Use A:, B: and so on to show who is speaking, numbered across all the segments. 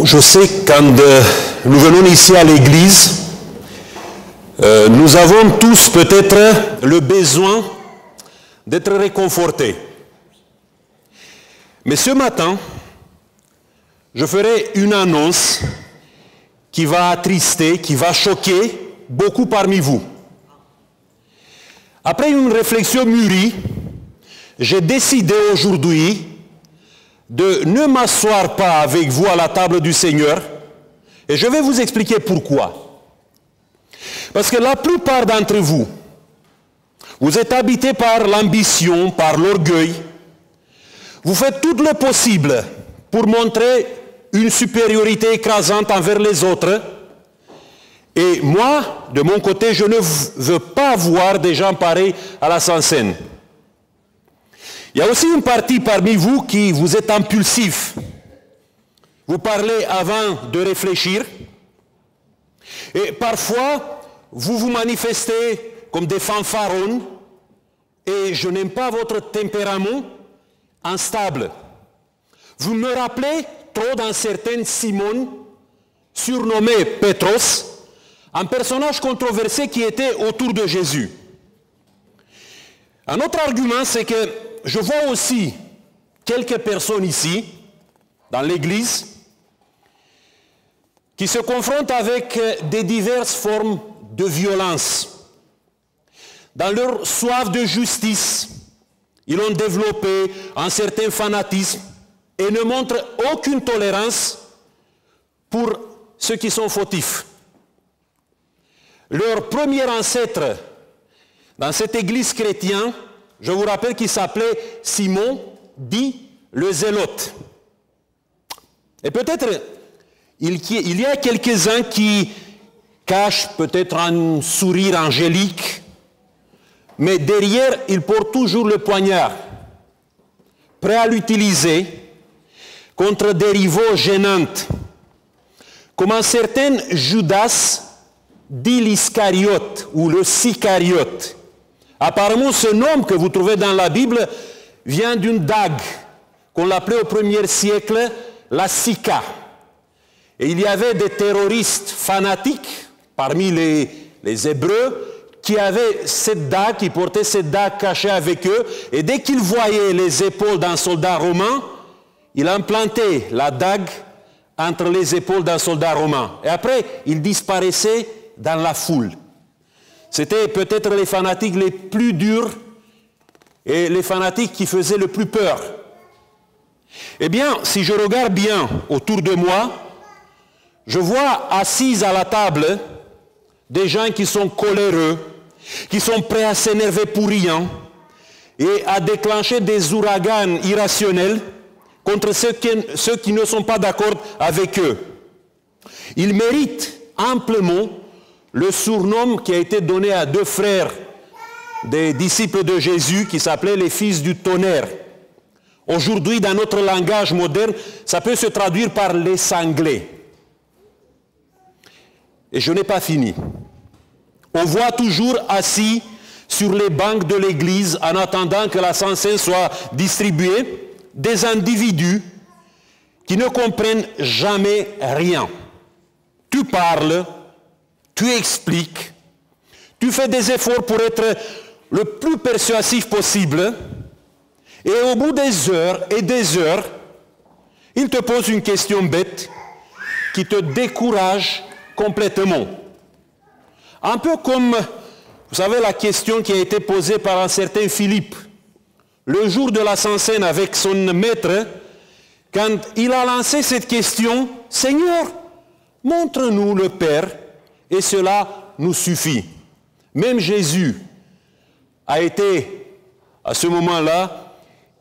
A: je sais quand nous venons ici à l'église, nous avons tous peut-être le besoin d'être réconfortés. Mais ce matin, je ferai une annonce qui va attrister, qui va choquer beaucoup parmi vous. Après une réflexion mûrie, j'ai décidé aujourd'hui de ne m'asseoir pas avec vous à la table du Seigneur, et je vais vous expliquer pourquoi. Parce que la plupart d'entre vous, vous êtes habités par l'ambition, par l'orgueil. Vous faites tout le possible pour montrer une supériorité écrasante envers les autres. Et moi, de mon côté, je ne veux pas voir des gens pareils à la Sainte-Seine. Il y a aussi une partie parmi vous qui vous êtes impulsif. Vous parlez avant de réfléchir. Et parfois, vous vous manifestez comme des fanfarons. Et je n'aime pas votre tempérament instable. Vous me rappelez trop d'un certain Simon, surnommé Pétros, un personnage controversé qui était autour de Jésus. Un autre argument, c'est que je vois aussi quelques personnes ici, dans l'Église, qui se confrontent avec des diverses formes de violence. Dans leur soif de justice, ils ont développé un certain fanatisme et ne montrent aucune tolérance pour ceux qui sont fautifs. Leur premier ancêtre dans cette église chrétienne, je vous rappelle qu'il s'appelait Simon, dit le Zélote. Et peut-être il y a quelques-uns qui cachent peut-être un sourire angélique, mais derrière, ils portent toujours le poignard, prêts à l'utiliser contre des rivaux gênants, comme un certain Judas dit l'Iscariote ou le Sicariote. Apparemment, ce nom que vous trouvez dans la Bible vient d'une dague qu'on l'appelait au 1er siècle la Sika. Et il y avait des terroristes fanatiques parmi les Hébreux qui avaient cette dague, qui portaient cette dague cachée avec eux. Et dès qu'ils voyaient les épaules d'un soldat romain, il implantait la dague entre les épaules d'un soldat romain. Et après, il disparaissait dans la foule. C'était peut-être les fanatiques les plus durs et les fanatiques qui faisaient le plus peur. Eh bien, si je regarde bien autour de moi, je vois assis à la table des gens qui sont coléreux, qui sont prêts à s'énerver pour rien et à déclencher des ouragans irrationnels contre ceux qui ne sont pas d'accord avec eux. Ils méritent amplement le surnom qui a été donné à deux frères des disciples de Jésus qui s'appelaient les fils du tonnerre. Aujourd'hui, dans notre langage moderne, ça peut se traduire par les cinglés. Et je n'ai pas fini. On voit toujours assis sur les bancs de l'église en attendant que la Sainte-Seine soit distribuée des individus qui ne comprennent jamais rien. Tu parles, tu expliques, tu fais des efforts pour être le plus persuasif possible et au bout des heures et des heures, il te pose une question bête qui te décourage complètement. Un peu comme, vous savez, la question qui a été posée par un certain Philippe, le jour de la Sainte-Seine avec son maître, quand il a lancé cette question, « Seigneur, montre-nous le Père, et cela nous suffit. » Même Jésus a été, à ce moment-là,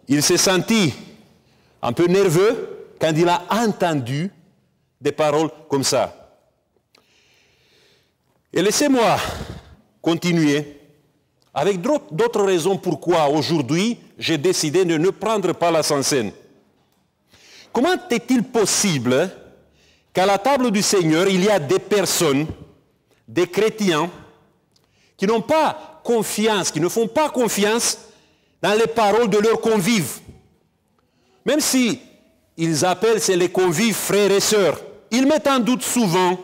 A: il s'est senti un peu nerveux quand il a entendu des paroles comme ça. Et laissez-moi continuer avec d'autres raisons pourquoi aujourd'hui j'ai décidé de ne prendre pas la Sainte-Seine. Comment est-il possible qu'à la table du Seigneur, il y a des personnes, des chrétiens, qui n'ont pas confiance, qui ne font pas confiance dans les paroles de leurs convives. Même si ils appellent, c'est les convives frères et sœurs. il met en doute souvent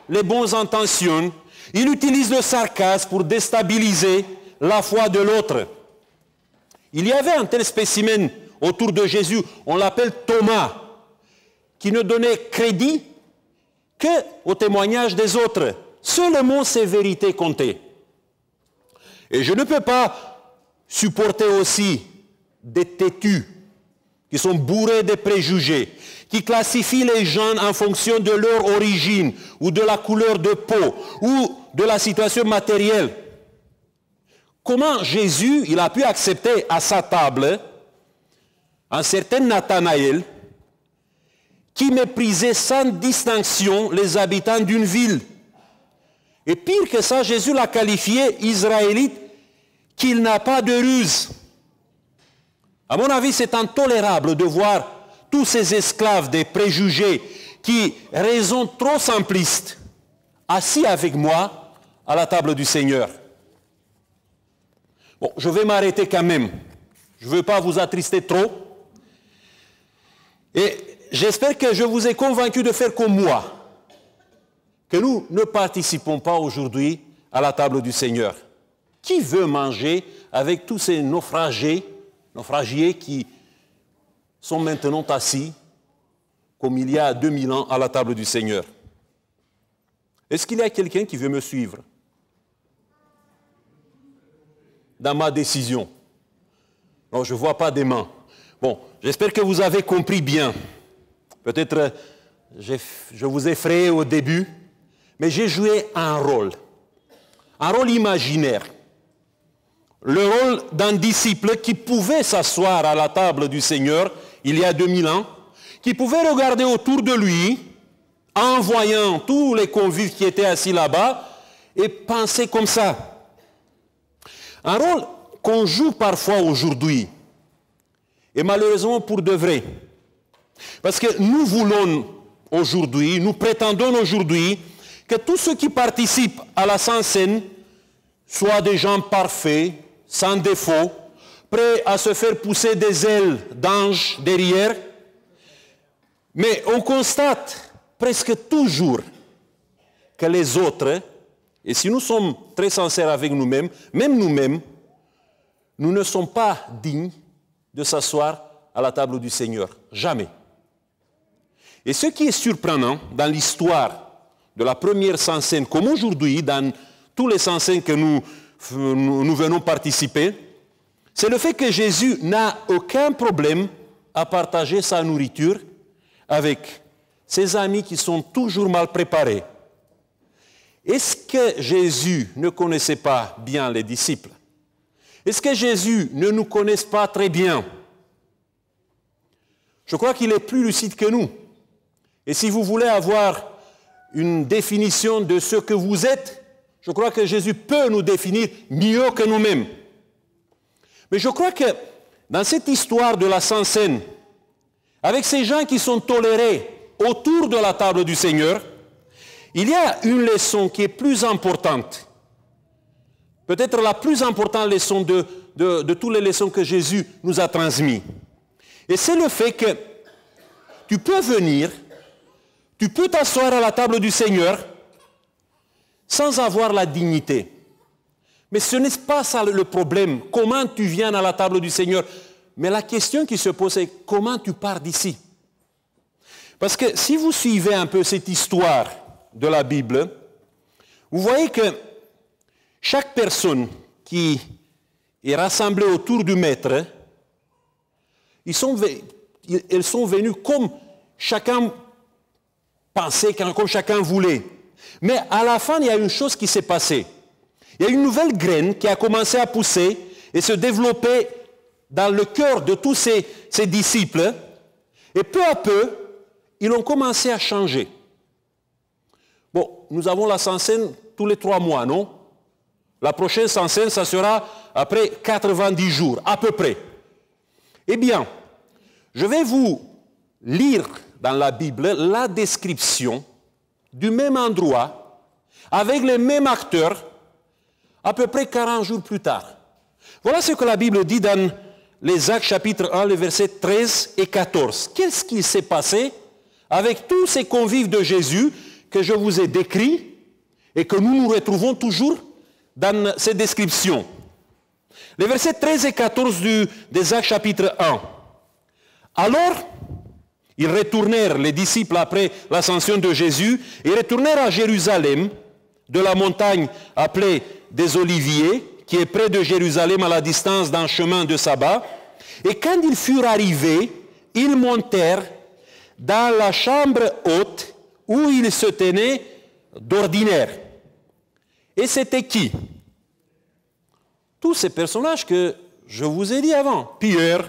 A: les bonnes intentions, il utilise le sarcasme pour déstabiliser la foi de l'autre. Il y avait un tel spécimen autour de Jésus, on l'appelle Thomas, qui ne donnait crédit qu'au témoignage des autres. Seulement ses vérités comptaient. Et je ne peux pas supporter aussi des têtus qui sont bourrés de préjugés, qui classifient les gens en fonction de leur origine ou de la couleur de peau ou de la situation matérielle. Comment Jésus, il a pu accepter à sa table un certain Nathanaël qui méprisait sans distinction les habitants d'une ville. Et pire que ça, Jésus l'a qualifié israélite, qu'il n'a pas de ruse. À mon avis, c'est intolérable de voir tous ces esclaves des préjugés qui raisonnent trop simplistes, assis avec moi à la table du Seigneur. Bon, je vais m'arrêter quand même. Je ne veux pas vous attrister trop. Et j'espère que je vous ai convaincu de faire comme moi, que nous ne participons pas aujourd'hui à la table du Seigneur. Qui veut manger avec tous ces naufragés qui sont maintenant assis, comme il y a 2000 ans, à la table du Seigneur? Est-ce qu'il y a quelqu'un qui veut me suivre dans ma décision? Non, je ne vois pas des mains. Bon, j'espère que vous avez compris bien. Peut-être je vous ai effrayé au début, mais j'ai joué un rôle imaginaire. Le rôle d'un disciple qui pouvait s'asseoir à la table du Seigneur il y a 2000 ans, qui pouvait regarder autour de lui, en voyant tous les convives qui étaient assis là-bas, et penser comme ça. Un rôle qu'on joue parfois aujourd'hui, et malheureusement pour de vrai. Parce que nous voulons aujourd'hui, nous prétendons aujourd'hui, que tous ceux qui participent à la Sainte Seine soient des gens parfaits, sans défaut, prêts à se faire pousser des ailes d'ange derrière. Mais on constate presque toujours que les autres, et si nous sommes très sincères avec nous-mêmes, même nous-mêmes, nous ne sommes pas dignes de s'asseoir à la table du Seigneur. Jamais. Et ce qui est surprenant dans l'histoire de la première Sainte Seine, comme aujourd'hui, dans tous les Saintes Seines que nous venons participer, c'est le fait que Jésus n'a aucun problème à partager sa nourriture avec ses amis qui sont toujours mal préparés. Est-ce que Jésus ne connaissait pas bien les disciples? Est-ce que Jésus ne nous connaît pas très bien? Je crois qu'il est plus lucide que nous. Et si vous voulez avoir une définition de ce que vous êtes, je crois que Jésus peut nous définir mieux que nous-mêmes. Mais je crois que dans cette histoire de la Sainte Seine, avec ces gens qui sont tolérés autour de la table du Seigneur, il y a une leçon qui est plus importante. Peut-être la plus importante leçon de toutes les leçons que Jésus nous a transmises. Et c'est le fait que tu peux venir, tu peux t'asseoir à la table du Seigneur sans avoir la dignité. Mais ce n'est pas ça le problème. Comment tu viens à la table du Seigneur? Mais la question qui se pose, c'est comment tu pars d'ici? Parce que si vous suivez un peu cette histoire de la Bible, vous voyez que chaque personne qui est rassemblée autour du Maître, elles sont venues comme chacun pensait, comme chacun voulait. Mais à la fin, il y a une chose qui s'est passée. Il y a une nouvelle graine qui a commencé à pousser et se développer dans le cœur de tous ces disciples. Et peu à peu, ils ont commencé à changer. Bon, nous avons la Sainte Seine tous les 3 mois, non? La prochaine Sainte Seine, ça sera après 90 jours, à peu près. Eh bien, je vais vous lire dans la Bible la description du même endroit, avec les mêmes acteurs, à peu près 40 jours plus tard. Voilà ce que la Bible dit dans les Actes chapitre 1, les versets 13 et 14. Qu'est-ce qui s'est passé avec tous ces convives de Jésus que je vous ai décrits et que nous nous retrouvons toujours dans ces descriptions. Les versets 13 et 14 des Actes chapitre 1. Alors, ils retournèrent, les disciples, après l'ascension de Jésus, ils retournèrent à Jérusalem, de la montagne appelée des Oliviers, qui est près de Jérusalem à la distance d'un chemin de sabbat. Et quand ils furent arrivés, ils montèrent dans la chambre haute où ils se tenaient d'ordinaire. Et c'était qui? Tous ces personnages que je vous ai dit avant. Pierre,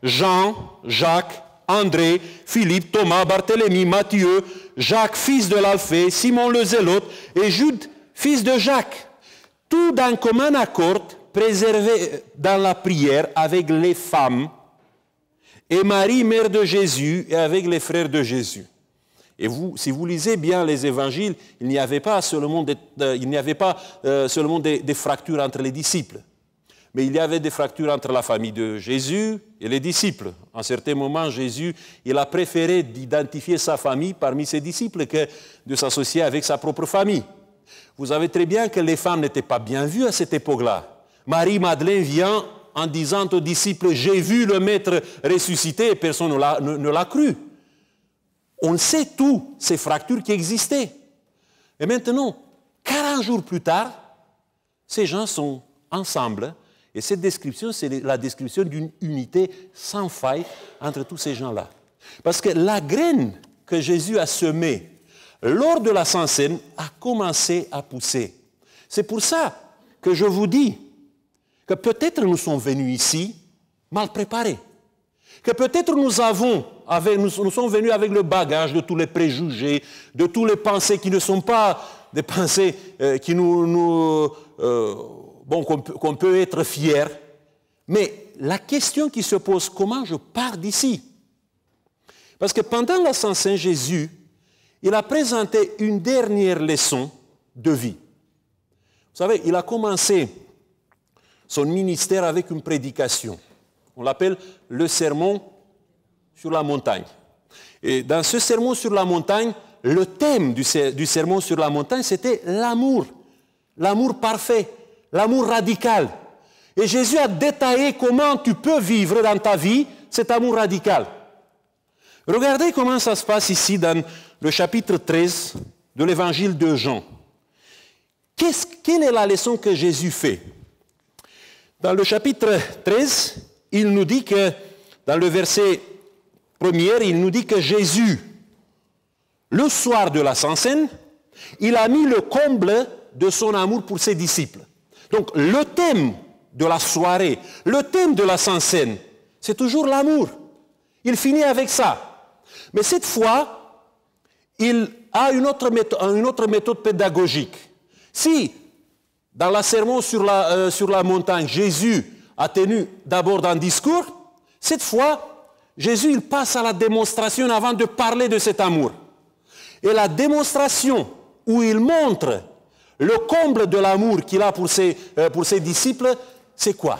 A: Jean, Jacques, André, Philippe, Thomas, Barthélemy, Matthieu, Jacques, fils de l'Alphée, Simon le Zélote et Jude, fils de Jacques. Tout d'un commun accord, préservé dans la prière avec les femmes et Marie, mère de Jésus, et avec les frères de Jésus. Et vous, si vous lisez bien les évangiles, il n'y avait pas seulement des fractures entre les disciples, mais il y avait des fractures entre la famille de Jésus et les disciples. À un certain moment, Jésus, il a préféré d'identifier sa famille parmi ses disciples que de s'associer avec sa propre famille. Vous savez très bien que les femmes n'étaient pas bien vues à cette époque-là. Marie-Madeleine vient en disant aux disciples « J'ai vu le Maître ressuscité » et personne ne l'a cru. On sait tous ces fractures qui existaient. Et maintenant, 40 jours plus tard, ces gens sont ensemble. Et cette description, c'est la description d'une unité sans faille entre tous ces gens-là. Parce que la graine que Jésus a semée lors de la Sainte Seine a commencé à pousser. C'est pour ça que je vous dis que peut-être nous sommes venus ici mal préparés. Que peut-être nous sommes venus avec le bagage de tous les préjugés, de toutes les pensées qui ne sont pas des pensées qu'on peut être fier. Mais la question qui se pose, comment je pars d'ici? Parce que pendant la Sainte Seine, Jésus, il a présenté une dernière leçon de vie. Vous savez, il a commencé son ministère avec une prédication. On l'appelle le sermon sur la montagne. Et dans ce sermon sur la montagne, le thème du sermon sur la montagne, c'était l'amour. L'amour parfait, l'amour radical. Et Jésus a détaillé comment tu peux vivre dans ta vie cet amour radical. Regardez comment ça se passe ici dans le chapitre 13 de l'évangile de Jean. Quelle est la leçon que Jésus fait? Dans le chapitre 13, il nous dit que, dans le verset 1er, il nous dit que Jésus, le soir de la Sainte Seine, il a mis le comble de son amour pour ses disciples. Donc, le thème de la soirée, le thème de la Sainte Seine, c'est toujours l'amour. Il finit avec ça. Mais cette fois, il a une autre méthode pédagogique. Si, dans le sermon sur la montagne, Jésus a tenu d'abord un discours, cette fois, Jésus il passe à la démonstration avant de parler de cet amour. Et la démonstration où il montre le comble de l'amour qu'il a pour ses disciples, c'est quoi?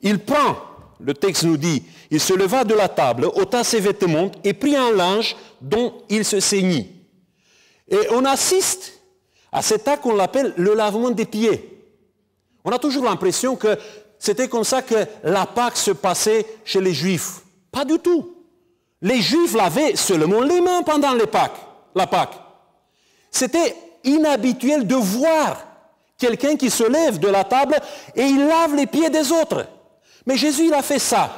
A: Il prend, le texte nous dit, il se leva de la table, ôta ses vêtements et prit un linge dont il se ceignit. Et on assiste à cet acte qu'on appelle le lavement des pieds. On a toujours l'impression que c'était comme ça que la Pâque se passait chez les Juifs. Pas du tout. Les Juifs lavaient seulement les mains pendant la Pâque. C'était inhabituel de voir quelqu'un qui se lève de la table et il lave les pieds des autres. Mais Jésus, il a fait ça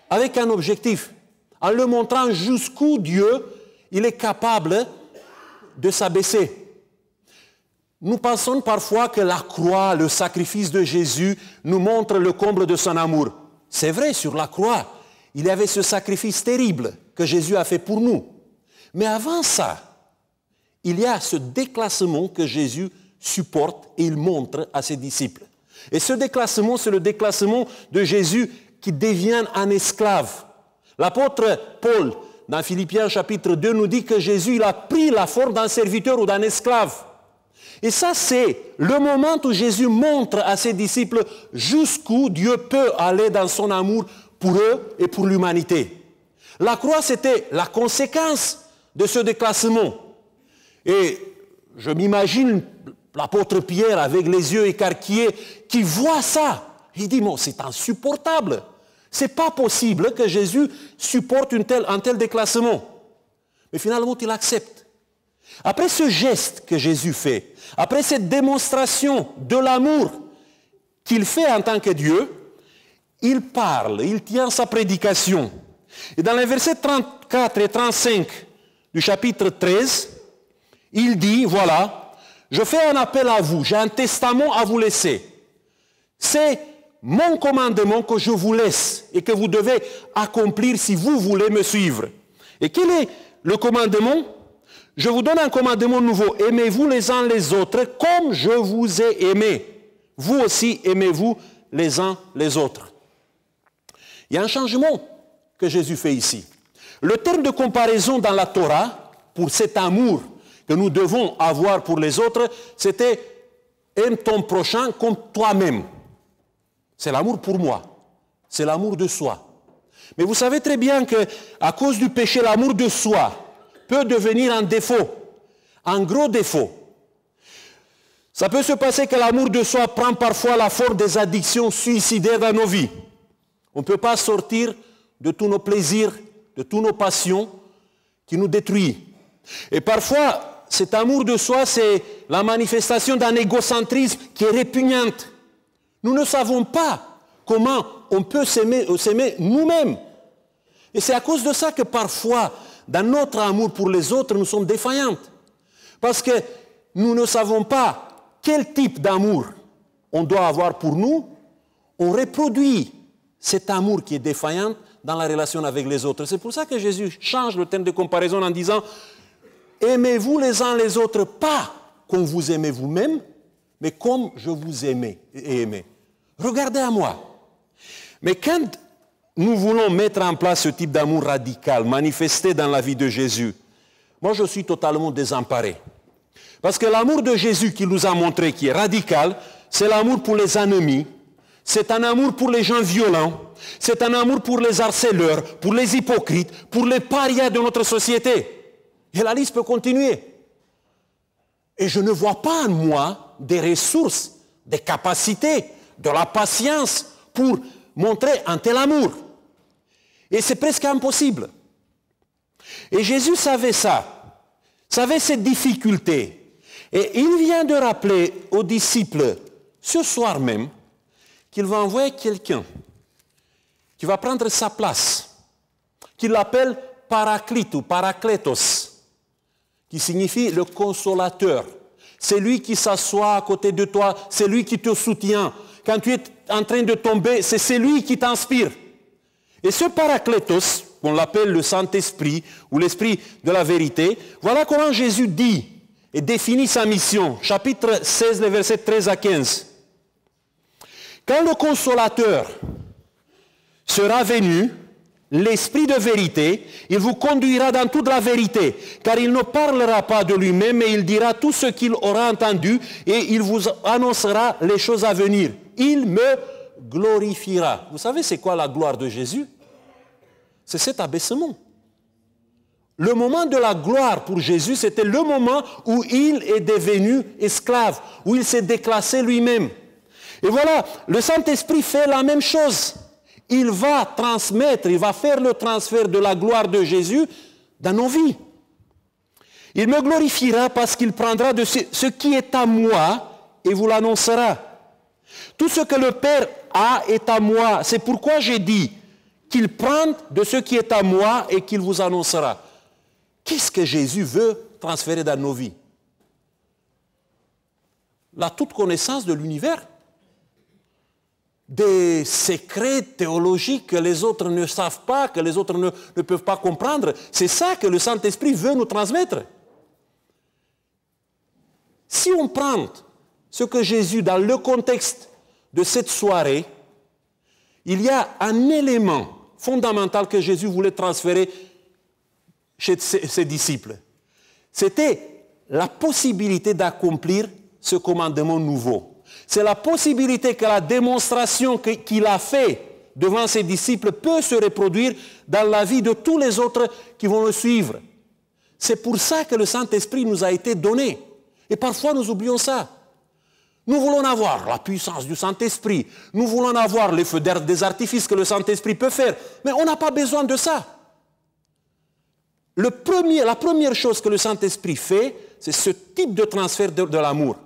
A: avec un objectif, en le montrant jusqu'où Dieu, il est capable de s'abaisser. Nous pensons parfois que la croix, le sacrifice de Jésus, nous montre le comble de son amour. C'est vrai, sur la croix, il y avait ce sacrifice terrible que Jésus a fait pour nous. Mais avant ça, il y a ce déclassement que Jésus supporte et il montre à ses disciples. Et ce déclassement, c'est le déclassement de Jésus qui devient un esclave. L'apôtre Paul, dans Philippiens chapitre 2, nous dit que Jésus il a pris la forme d'un serviteur ou d'un esclave. Et ça, c'est le moment où Jésus montre à ses disciples jusqu'où Dieu peut aller dans son amour pour eux et pour l'humanité. La croix, c'était la conséquence de ce déclassement. Et je m'imagine l'apôtre Pierre avec les yeux écarquillés qui voit ça. Il dit, bon, c'est insupportable. Ce n'est pas possible que Jésus supporte un tel déclassement. Mais finalement, il accepte. Après ce geste que Jésus fait, après cette démonstration de l'amour qu'il fait en tant que Dieu, il parle, il tient sa prédication. Et dans les versets 34 et 35 du chapitre 13, il dit, voilà, je fais un appel à vous, j'ai un testament à vous laisser. C'est mon commandement que je vous laisse et que vous devez accomplir si vous voulez me suivre. Et quel est le commandement? Je vous donne un commandement nouveau. Aimez-vous les uns les autres comme je vous ai aimé. Vous aussi, aimez-vous les uns les autres. Il y a un changement que Jésus fait ici. Le terme de comparaison dans la Torah, pour cet amour que nous devons avoir pour les autres, c'était « aime ton prochain comme toi-même ». C'est l'amour pour moi. C'est l'amour de soi. Mais vous savez très bien qu'à cause du péché, l'amour de soi peut devenir un défaut, un gros défaut. Ça peut se passer que l'amour de soi prend parfois la forme des addictions suicidaires dans nos vies. On ne peut pas sortir de tous nos plaisirs, de toutes nos passions qui nous détruisent. Et parfois, cet amour de soi, c'est la manifestation d'un égocentrisme qui est répugnante. Nous ne savons pas comment on peut s'aimer nous-mêmes. Et c'est à cause de ça que parfois, dans notre amour pour les autres, nous sommes défaillantes. Parce que nous ne savons pas quel type d'amour on doit avoir pour nous. On reproduit cet amour qui est défaillant dans la relation avec les autres. C'est pour ça que Jésus change le terme de comparaison en disant « Aimez-vous les uns les autres, pas comme vous aimez vous-même, mais comme je vous ai aimé. Regardez à moi. » Mais quand nous voulons mettre en place ce type d'amour radical, manifesté dans la vie de Jésus, moi je suis totalement désemparé. Parce que l'amour de Jésus qu'il nous a montré, qui est radical, c'est l'amour pour les ennemis, c'est un amour pour les gens violents, c'est un amour pour les harceleurs, pour les hypocrites, pour les parias de notre société. Et la liste peut continuer. Et je ne vois pas en moi des ressources, des capacités, de la patience pour montrer un tel amour. Et c'est presque impossible. Et Jésus savait ça, savait cette difficulté. Et il vient de rappeler aux disciples, ce soir même, qu'il va envoyer quelqu'un qui va prendre sa place, qu'il appelle Paraclite ou Paraclétos, qui signifie le consolateur. C'est lui qui s'assoit à côté de toi, c'est lui qui te soutient. Quand tu es en train de tomber, c'est lui qui t'inspire. Et ce Paraclétos, on l'appelle le Saint-Esprit ou l'Esprit de la vérité, voilà comment Jésus dit et définit sa mission. Chapitre 16, les versets 13 à 15. Quand le consolateur sera venu, l'Esprit de vérité, il vous conduira dans toute la vérité, car il ne parlera pas de lui-même, mais il dira tout ce qu'il aura entendu et il vous annoncera les choses à venir. Il me glorifiera. Vous savez c'est quoi la gloire de Jésus? C'est cet abaissement. Le moment de la gloire pour Jésus, c'était le moment où il est devenu esclave, où il s'est déclassé lui-même. Et voilà, le Saint-Esprit fait la même chose. Il va transmettre, il va faire le transfert de la gloire de Jésus dans nos vies. Il me glorifiera parce qu'il prendra de ce qui est à moi et vous l'annoncera. Tout ce que le Père a est à moi. C'est pourquoi j'ai dit qu'il prenne de ce qui est à moi et qu'il vous annoncera. Qu'est-ce que Jésus veut transférer dans nos vies? La toute connaissance de l'univers, des secrets théologiques que les autres ne savent pas, que les autres ne peuvent pas comprendre. C'est ça que le Saint-Esprit veut nous transmettre. Si on prend ce que Jésus, dans le contexte de cette soirée, il y a un élément fondamental que Jésus voulait transférer chez ses disciples. C'était la possibilité d'accomplir ce commandement nouveau. C'est la possibilité que la démonstration qu'il a fait devant ses disciples peut se reproduire dans la vie de tous les autres qui vont le suivre. C'est pour ça que le Saint-Esprit nous a été donné. Et parfois nous oublions ça. Nous voulons avoir la puissance du Saint-Esprit. Nous voulons avoir les feux des artifices que le Saint-Esprit peut faire. Mais on n'a pas besoin de ça. La première chose que le Saint-Esprit fait, c'est ce type de transfert de l'amour.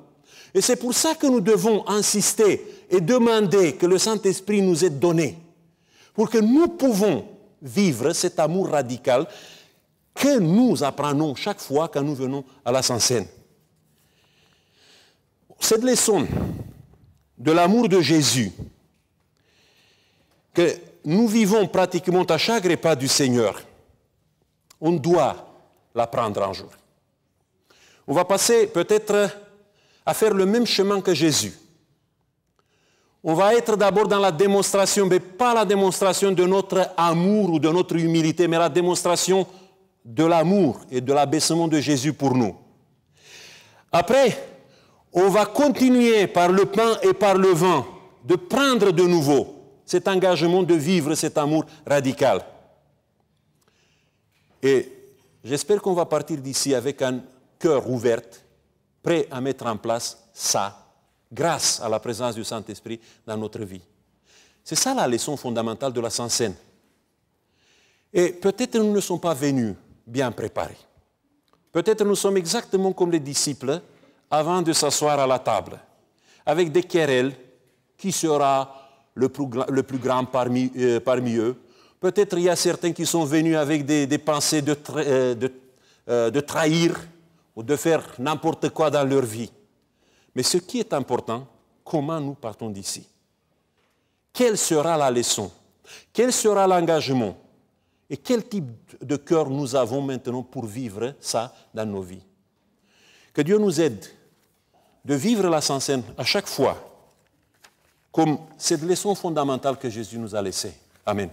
A: Et c'est pour ça que nous devons insister et demander que le Saint-Esprit nous est donné. Pour que nous pouvons vivre cet amour radical que nous apprenons chaque fois quand nous venons à la Sainte Seine. Cette leçon de l'amour de Jésus que nous vivons pratiquement à chaque repas du Seigneur, on doit l'apprendre un jour. On va passer peut-être à faire le même chemin que Jésus. On va être d'abord dans la démonstration, mais pas la démonstration de notre amour ou de notre humilité, mais la démonstration de l'amour et de l'abaissement de Jésus pour nous. Après, on va continuer par le pain et par le vin de prendre de nouveau cet engagement de vivre cet amour radical. Et j'espère qu'on va partir d'ici avec un cœur ouvert, prêt à mettre en place ça, grâce à la présence du Saint-Esprit dans notre vie. C'est ça la leçon fondamentale de la Sainte Seine. Et peut-être nous ne sommes pas venus bien préparés. Peut-être nous sommes exactement comme les disciples avant de s'asseoir à la table, avec des querelles, qui sera le plus grand parmi eux. Peut-être il y a certains qui sont venus avec des pensées de trahir ou de faire n'importe quoi dans leur vie. Mais ce qui est important, comment nous partons d'ici? Quelle sera la leçon? Quel sera l'engagement? Et quel type de cœur nous avons maintenant pour vivre ça dans nos vies? Que Dieu nous aide de vivre la Sainte Seine à chaque fois comme cette leçon fondamentale que Jésus nous a laissée. Amen.